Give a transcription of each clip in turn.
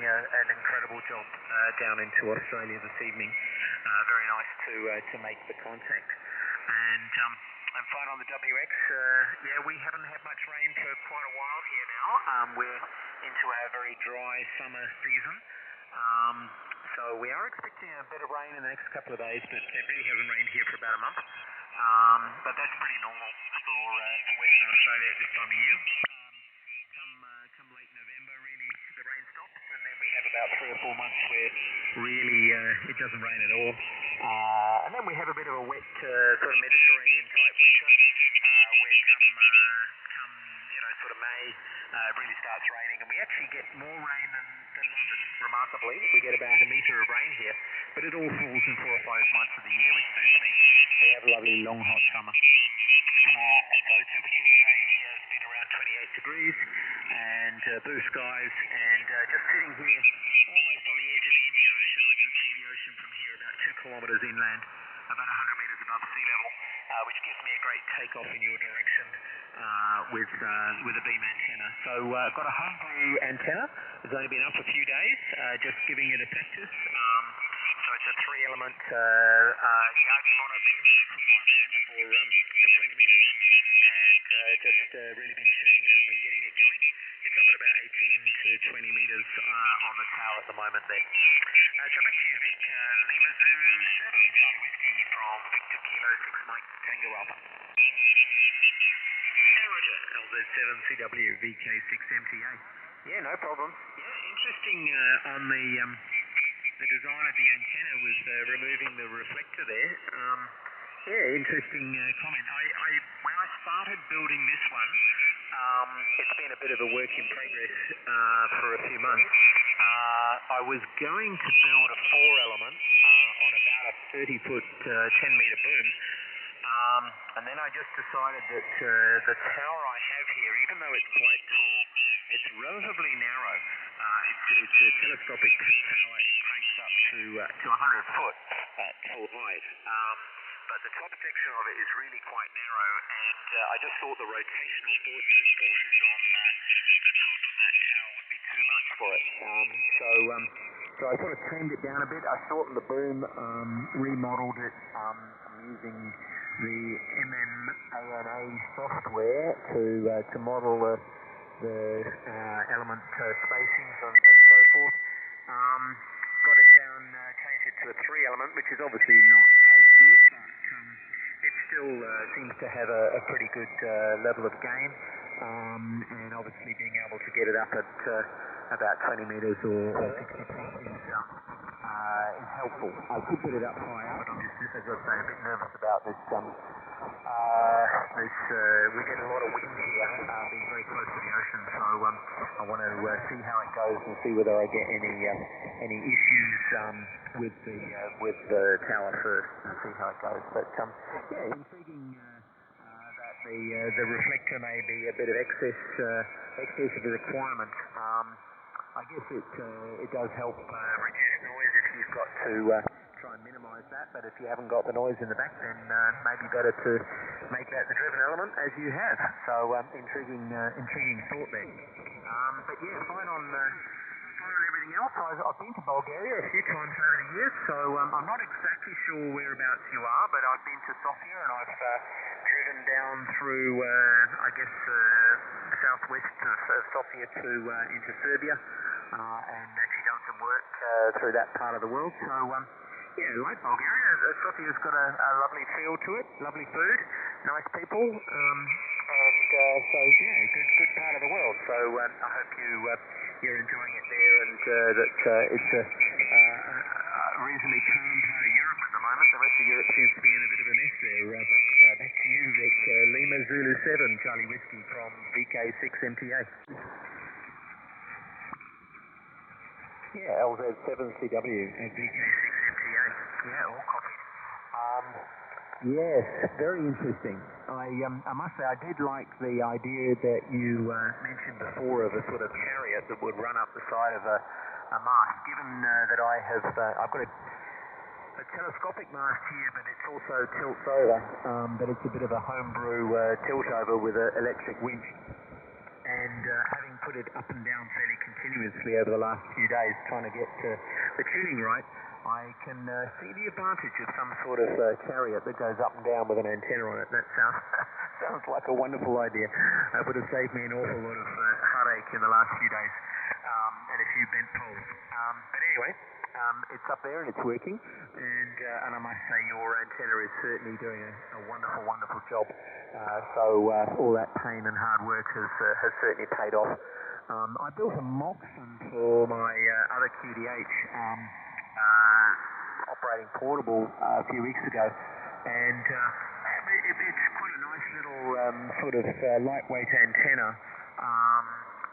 an incredible job down into Australia this evening. Very nice to make the contact. And I'm fine on the WX. Yeah, we haven't had much rain for quite a while here now. We're into our very dry summer season. So we are expecting a bit of rain in the next couple of days, but it really hasn't rained here for about a month. But that's pretty normal for Western Australia at this time of year. Come late November, really, the rain stops, and then we have about 3 or 4 months where really it doesn't rain at all. And then we have a bit of a wet sort of Mediterranean type winter, where come sort of May, it really starts raining, and we actually get more rain than London, remarkably. We get about a metre of rain here, but it all falls in 4 or 5 months of the year, which suits me. We have a lovely long hot summer. So temperature today has been around 28 degrees and blue skies, and just sitting here almost on the edge of the Indian Ocean. I can see the ocean from here about 2 kilometres inland, about 100 metres above sea level, which gives me a great takeoff in your direction with a beam antenna. So I've got a homebrew antenna. It's only been up a few days, just giving it a practice. So it's a 3-element Yagi monobeam monoband for 20 metres, and just really been tuning it up and getting it going. It's up at about 18 to 20 metres on the tower at the moment there. So back to you, Vic. Lima Zulu 7, Charlie Whiskey from Victor Kilo 6 Mike Tango Alpha. Roger. LZ7CW Vk6Mta. Yeah, no problem. Yeah, interesting on the design of the antenna was removing the reflector there. Yeah, interesting comment. When I started building this one, it's been a bit of a work in progress for a few months. I was going to build a 4-element on about a 30-foot, 10-metre boom. And then I just decided that the tower I have here, even though it's quite tall, it's relatively narrow. It's a telescopic tower. It cranks up to 100 foot at full height. But the top section of it is really quite narrow, and I just thought the rotational forces on the top of that tower would be too much for it. So I sort of trimmed it down a bit. I shortened the boom, remodeled it. I'm using the MMANA software to model the element spacings and so forth. Got it down, changed it to a 3-element, which is obviously not as good, but it still seems to have a pretty good level of gain, and obviously being able to get it up at about 20 metres or 60 feet is helpful. I could put it up higher, but I'm just, as I say, a bit nervous about this. We get a lot of wind here, being very close to the ocean, so I want to see how it goes and see whether I get any issues with the tower first, and see how it goes. But yeah, intriguing that the reflector may be a bit of excess of the requirement. I guess it does help reduce noise if you've got to try and minimise that, but if you haven't got the noise in the back, then maybe better to make that the driven element, as you have. So intriguing thought there. But yeah, fine on everything else. I've been to Bulgaria a few times over the years, so I'm not exactly sure whereabouts you are, but I've been to Sofia, and I've driven down through, I guess, southwest of Sofia to into Serbia, and actually done some work through that part of the world. So yeah, like Bulgaria, Sofia's got a lovely feel to it, lovely food, nice people, and so yeah, good part of the world. So I hope you're enjoying it there, and that it's a reasonably calm part of Europe at the moment. The rest of Europe seems to be in a bit of a mess there. Back to you, Vic. Lima Zulu 7, Charlie Whiskey from Vk6Mta. Yeah, LZ7CW at Vk6Mta. Yeah, all copied. Yes, very interesting. I must say I did like the idea that you mentioned before of a sort of chariot that would run up the side of a mast. Given that I've got a telescopic mast here, but it's also tilts over, but it's a bit of a homebrew tilt over with an electric winch. And having put it up and down fairly continuously over the last few days, trying to get the tuning right, I can see the advantage of some sort of chariot that goes up and down with an antenna on it. That sounds like a wonderful idea. It would have saved me an awful lot of heartache in the last few days and a few bent poles. But anyway, it's up there and it's working, and I must say your antenna is certainly doing a wonderful, wonderful job. So all that pain and hard work has certainly paid off. I built a Moxon for my other QDH. Operating portable a few weeks ago, and it's quite a nice little sort of lightweight antenna,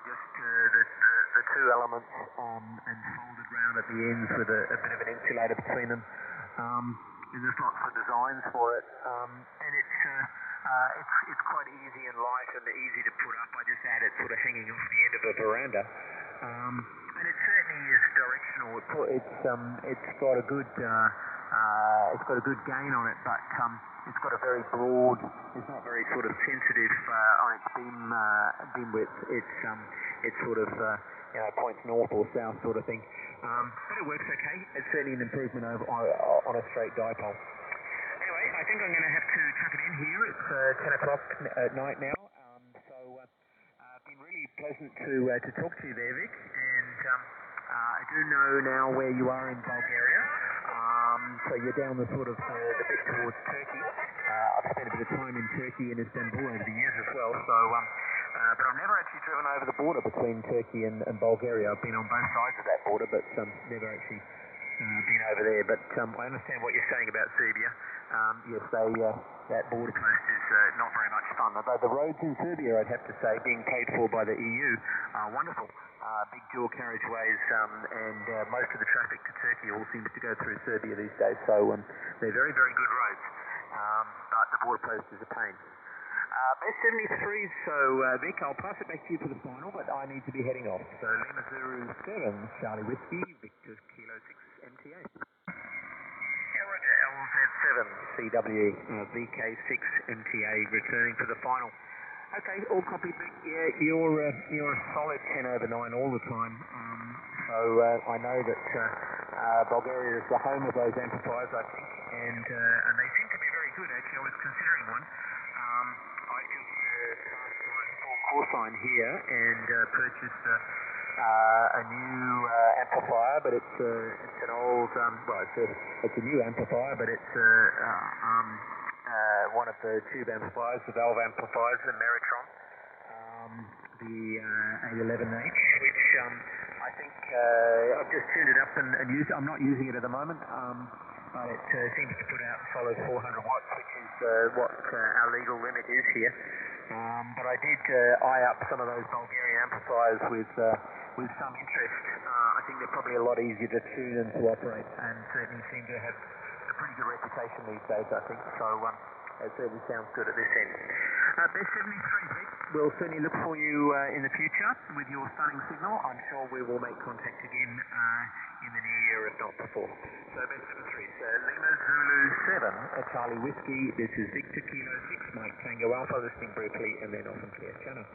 just the two elements and folded round at the ends with a bit of an insulator between them, and there's lots of designs for it, and it's quite easy and light and easy to put up. I just had it sort of hanging off the end of a veranda. And it certainly is directional. It's got a good gain on it, but it's got a very broad. It's not very sort of sensitive on its beam width. It's sort of points north or south sort of thing. But it works okay. It's certainly an improvement on a straight dipole. Anyway, I think I'm going to have to chuck it in here. It's 10 o'clock at night now. Been really pleasant to talk to you there, Vic, and I do know now where you are in Bulgaria. So you're down the sort of the bit towards Turkey. I've spent a bit of time in Turkey and Istanbul over the years as well. So, but I've never actually driven over the border between Turkey and Bulgaria. I've been on both sides of that border, but never actually been over there. But I understand what you're saying about Serbia. Yes, that border post is not very much fun. Although the roads in Serbia, I'd have to say, being paid for by the EU, are wonderful. Big dual carriageways, and most of the traffic to Turkey all seems to go through Serbia these days. So they're very, very good roads. But the border post is a pain. Best 73s, so Vic, I'll pass it back to you for the final, but I need to be heading off. So Lima Zulu 7, Charlie Whiskey, Victor Kilo 6 MTA. LZ7 CW Vk6Mta returning for the final. Okay, all copied, Vic. Yeah, you're a solid 10 over 9 all the time. So I know that Bulgaria is the home of those amplifiers, I think, and they seem to be very good. Actually, I was considering one. I just passed my full call sign here and purchased a new amplifier, but it's an old, it's a new amplifier, but it's one of the tube amplifiers, the valve amplifiers, the Meritron, the A11H, which I think I've just tuned it up and used it. I'm not using it at the moment, but it seems to put out solid 400 watts, which is what our legal limit is here. But I did eye up some of those Bulgarian amplifiers with some interest. I think they're probably a lot easier to tune and to operate, and certainly seem to have a pretty good reputation these days, I think. So it certainly sounds good at this end. Best 73, Vic. We'll certainly look for you in the future with your stunning signal. I'm sure we will make contact again in the new year, if not before. So best 73. Lima Zulu 7, Charlie Whiskey. This is Victor Kilo 6, Mike Tango Alpha, listening briefly, and then off and clear. Channel.